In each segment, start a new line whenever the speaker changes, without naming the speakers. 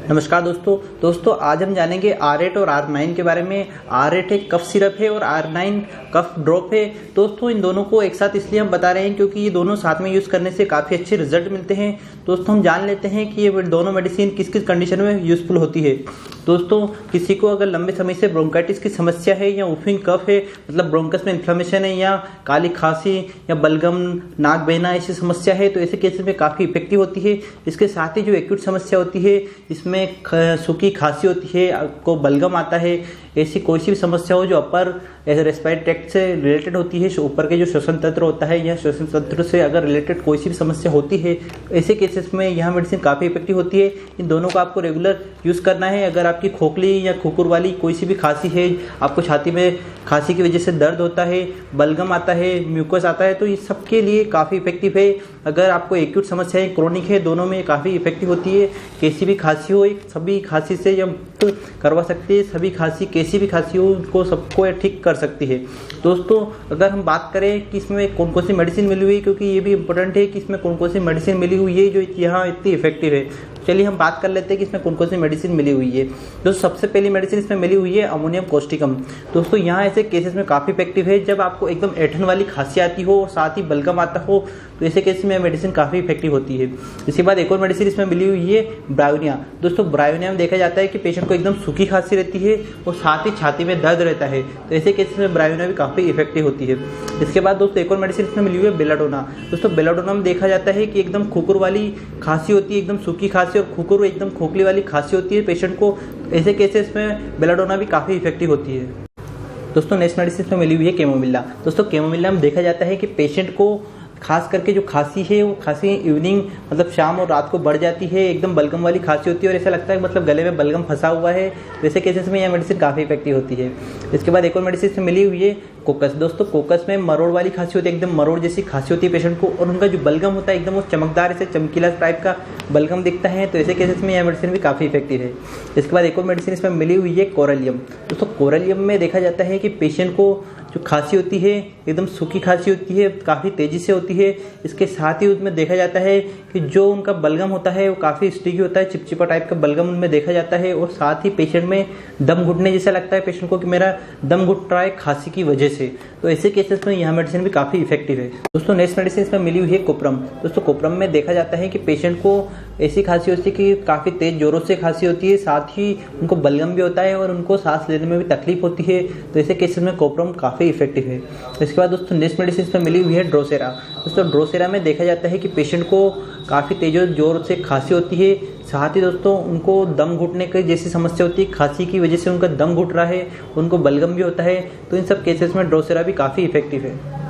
नमस्कार दोस्तों आज हम जानेंगे R8 और R9 के बारे में। R8 एक कफ सिरप है और R9 कफ ड्रॉप है। दोस्तों इन दोनों को एक साथ इसलिए हम बता रहे हैं क्योंकि ये दोनों साथ में यूज़ करने से काफ़ी अच्छे रिजल्ट मिलते हैं। दोस्तों हम जान लेते हैं कि ये दोनों मेडिसिन किस किस कंडीशन में यूज़फुल होती है। दोस्तों किसी को अगर लंबे समय से ब्रोंकाइटिस की समस्या है या वूफिंग कफ है, मतलब ब्रोंकस में इन्फ्लेमेशन है या काली खांसी या बलगम नाक बहना ऐसी समस्या है, तो ऐसे केसेस में काफ़ी इफेक्टिव होती है। इसके साथ ही जो एक्यूट समस्या होती है, इसमें सूखी खांसी होती है, आपको बलगम आता है, ऐसी कोई सी भी समस्या हो जो अपर रेस्पिरेटरी ट्रैक्ट से रिलेटेड होती है, ऊपर के जो श्वसन तंत्र होता है या श्वसन तंत्र से अगर रिलेटेड कोई सी भी समस्या होती है, ऐसे केसेस में यह मेडिसिन काफ़ी इफेक्टिव होती है। इन दोनों को आपको रेगुलर यूज़ करना है। अगर आपकी खोखली या खुकुर वाली कोई सी भी खांसी है, आपको छाती में खांसी की वजह से दर्द होता है, बलगम आता है, म्यूकस आता है, तो ये सबके लिए काफ़ी इफेक्टिव है। अगर आपको एक्यूट समस्या है, क्रोनिक है, दोनों में काफ़ी इफेक्टिव होती है। कैसी भी खांसी हो, सभी खांसी से यह करवा सकती है। सभी खांसी कैसी भी खांसी हो उनको सबको ठीक कर सकती है। दोस्तों अगर हम बात करें कि इसमें कौन कौन सी मेडिसिन मिली हुई है, क्योंकि ये भी इम्पोर्टेंट है कि इसमें कौन कौन सी मेडिसिन मिली हुई है जो यहाँ इतनी इफेक्टिव है। चलिए हम बात कर लेते हैं कि इसमें कौन कौन सी मेडिसिन मिली हुई है। दोस्तों सबसे पहली मेडिसिन इसमें मिली हुई है अमोनियम कॉस्टिकम। दोस्तों यहाँ ऐसे केसेस में काफ़ी इफेक्टिव है जब आपको एकदम ऐंठन वाली खांसी आती हो और साथ ही बलगम आता हो, तो ऐसे केस में मेडिसिन काफ़ी इफेक्टिव होती है। इसके बाद एक और मेडिसिन इसमें मिली हुई है ब्रायोनिया। दोस्तों ब्रायोनिया में देखा जाता है कि पेशेंट को एकदम सूखी खांसी रहती है और साथ ही छाती में दर्द रहता है, तो ऐसे केसेस में ब्रायोनिया भी काफ़ी इफेक्टिव होती है। इसके बाद दोस्तों एक और मेडिसिन इसमें मिली हुई है बेलाडोना। दोस्तों बेलाडोना में देखा जाता है कि एकदम खुकुर वाली खांसी होती है, एकदम सूखी खांसी और खुकुर एकदम खोखली वाली खांसी होती है पेशेंट को, ऐसे केसेस में बेलाडोना भी काफ़ी इफेक्टिव होती है। दोस्तों नेक्स्ट मेडिसिन में मिली हुई है कैमोमिला। दोस्तों कैमोमिला में देखा जाता है कि पेशेंट को खास करके जो खांसी है वो खांसी इवनिंग मतलब शाम और रात को बढ़ जाती है, एकदम बलगम वाली खांसी होती है और ऐसा लगता है मतलब गले में बलगम फंसा हुआ है, वैसे केसेस में यह मेडिसिन काफ़ी इफेक्टिव होती है। इसके बाद एक और मेडिसिन मिली हुई है कोकस। दोस्तों कोकस में मरोड़ वाली खांसी होती है, एकदम मरोड़ जैसी खांसी होती है पेशेंट को, और उनका जो बलगम होता है एकदम वो चमकदार ऐसे चमकीला टाइप का बलगम दिखता है, तो ऐसे केसेस में यह मेडिसिन भी काफ़ी इफेक्टिव है। इसके बाद एक और मेडिसिन इसमें मिली हुई है कोरलियम। दोस्तों कोरलियम में देखा जाता है कि पेशेंट को जो खांसी होती है एकदम सूखी खांसी होती है, काफ़ी तेज़ी से होती है। इसके साथ ही उसमें देखा जाता है कि जो उनका बलगम होता है वो काफ़ी स्टिकी होता है, चिपचिपा टाइप का बलगम उनमें देखा जाता है, और साथ ही पेशेंट में दम घुटने जैसा लगता है पेशेंट को कि मेरा दम घुट रहा है खांसी की वजह से, तो ऐसे केसेस में यह मेडिसिन भी काफ़ी इफेक्टिव है। दोस्तों नेक्स्ट मेडिसिन इसमें मिली हुई है कोप्रम। दोस्तों कोप्रम में देखा जाता है कि पेशेंट को ऐसी खांसी होती है कि काफ़ी तेज जोरों से खांसी होती है, साथ ही उनको बलगम भी होता है और उनको सांस लेने में भी तकलीफ होती है, तो ऐसे केसेस में कोप्रम काफ़ी इफेक्टिव है। इसके बाद दोस्तों नेक्स्ट मेडिसिन में मिली हुई है ड्रोसेरा। दोस्तों ड्रोसेरा में देखा जाता है कि पेशेंट को काफ़ी तेज जोर से खांसी होती है, साथ ही दोस्तों उनको दम घुटने की जैसी समस्या होती है, खांसी की वजह से उनका दम घुट रहा है, उनको बलगम भी होता है, तो इन सब केसेस में ड्रोसेरा भी काफ़ी इफेक्टिव है।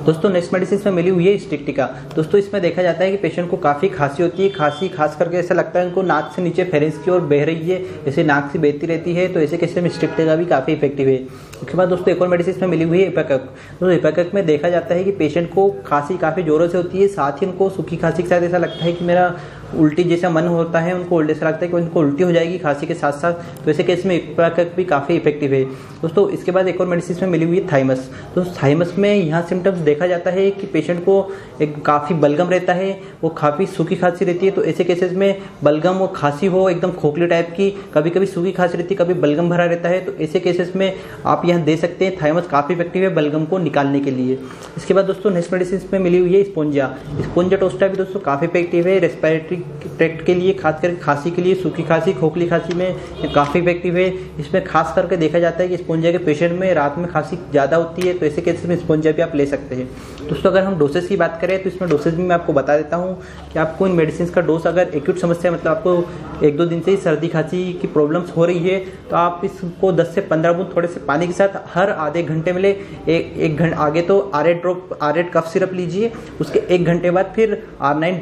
दोस्तों नेक्स्ट मेडिसिन में मिली हुई है स्टिक्टिका। दोस्तों इसमें देखा जाता है कि पेशेंट को काफ़ी खांसी होती है, खांसी खास करके ऐसा लगता है उनको नाक से नीचे फेरेंस की ओर बह रही है, ऐसे नाक से बहती रहती है, तो ऐसे केसेस में स्टिक्टिका भी काफ़ी इफेक्टिव है। उसके बाद दोस्तों एक और मेडिसिन में मिली हुई है इपेकक। दोस्तों इपेकक में देखा जाता है कि पेशेंट को खांसी काफ़ी जोरों से होती है, साथ ही उनको सूखी खांसी के साथ ऐसा लगता है कि मेरा उल्टी जैसा मन होता है, उनको उल्टे से लगता है कि उनको उल्टी हो जाएगी खांसी के साथ साथ, तो ऐसे केस में इपेकक भी काफ़ी इफेक्टिव है। दोस्तों इसके बाद एक और मेडिसिन में मिली हुई है थाइमस। तो थाइमस में यहाँ सिम्टम्स देखा जाता है कि पेशेंट को एक काफ़ी बलगम रहता है, वो काफ़ी सूखी खांसी रहती है, तो ऐसे केसेस में बलगम और खांसी हो एकदम खोखली टाइप की, कभी कभी सूखी खांसी रहती है, कभी बलगम भरा रहता है, तो ऐसे केसेस में आप यहाँ दे सकते हैं। थाइमस काफ़ी इफेक्टिव है बलगम को निकालने के लिए। इसके बाद दोस्तों नेक्स्ट मेडिसिन में मिली हुई है स्पोंजा। स्पोंजा टोस्टा भी दोस्तों काफ़ी इफेक्टिव है रेस्पिरेटरी ट्रैक्ट के लिए, खासकर खांसी के लिए, सूखी खांसी खोखली खांसी में ये काफ़ी इफेक्टिव है। इसमें खास करके देखा जाता है कि स्पोंजा के पेशेंट में रात में खांसी ज़्यादा होती है, तो ऐसे केसेस में स्पोंजा भी आप ले सकते हैं। दोस्तों अगर हम डोसेज की बात करें तो इसमें डोसेज भी मैं आपको बता देता हूँ कि आपको इन मेडिसिन का डोज अगर एक्यूट समस्या मतलब आपको 1-2 दिन से ही सर्दी खांसी की प्रॉब्लम्स हो रही है, तो आप इसको 10 से 15 बूंद थोड़े से पानी के साथ हर आधे घंटे में ले। एक घंटे आगे तो R8 कफ सिरप लीजिए, उसके 1 घंटे बाद फिर R9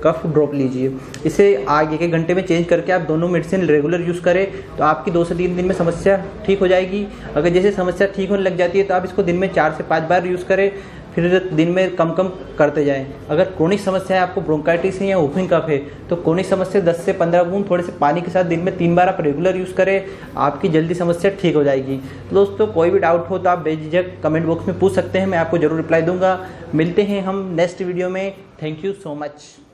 कफ ड्रॉप लीजिए। इसे आगे 1 घंटे में चेंज करके आप दोनों मेडिसिन रेगुलर यूज़ करें तो आपकी 2 से 3 दिन में समस्या ठीक हो जाएगी। अगर जैसे समस्या ठीक होने लग जाती है तो आप इसको दिन में 4 से 5 बार यूज़ करें, फिर दिन में कम करते जाएं। अगर क्रोनिक समस्या है, आपको ब्रोंकाइटिस है या वूफिंग कफ है, तो क्रोनिक समस्या 10 से 15 बूंद थोड़े से पानी के साथ दिन में 3 बार आप रेगुलर यूज़ करें, आपकी जल्दी समस्या ठीक हो जाएगी। तो दोस्तों कोई भी डाउट हो तो आप बेझिझक कमेंट बॉक्स में पूछ सकते हैं, मैं आपको जरूर रिप्लाई दूंगा। मिलते हैं हम नेक्स्ट वीडियो में। Thank you so much.